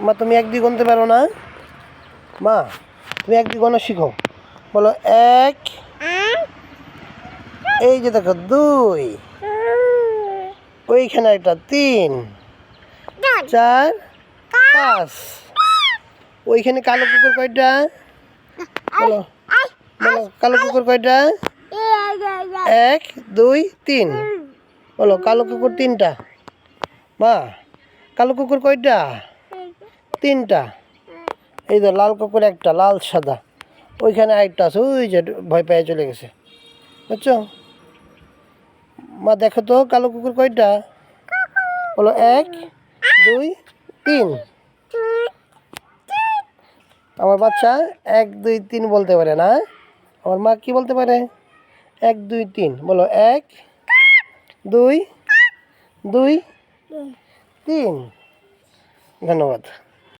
মা তুমি এক দুই গুনতে পারো না? মা তুমি এক দুই গোনা শিখো। বলো এক, এই যে দেখো দুই, ওইখানে একটা তিন, চার, পাঁচ, ওইখানে কালো কুকুর কয়টা? বলো বলো কালো কুকুর কয়টা? এক দুই তিন। বলো কালো কুকুর তিনটা। মা কালো কুকুর কয়টা? তিনটা। এই তো লাল কুকুর একটা, লাল সাদা, ওইখানে আরেকটা আছে, ওই যে ভয় পেয়ে চলে গেছে, বুঝছো? মা দেখো তো কালো কুকুর কয়টা? বলো এক দুই তিন। আমার বাচ্চা এক দুই তিন বলতে পারে না। আমার মা কি বলতে পারে? এক দুই তিন। বলো এক দুই দুই তিন। ধন্যবাদ।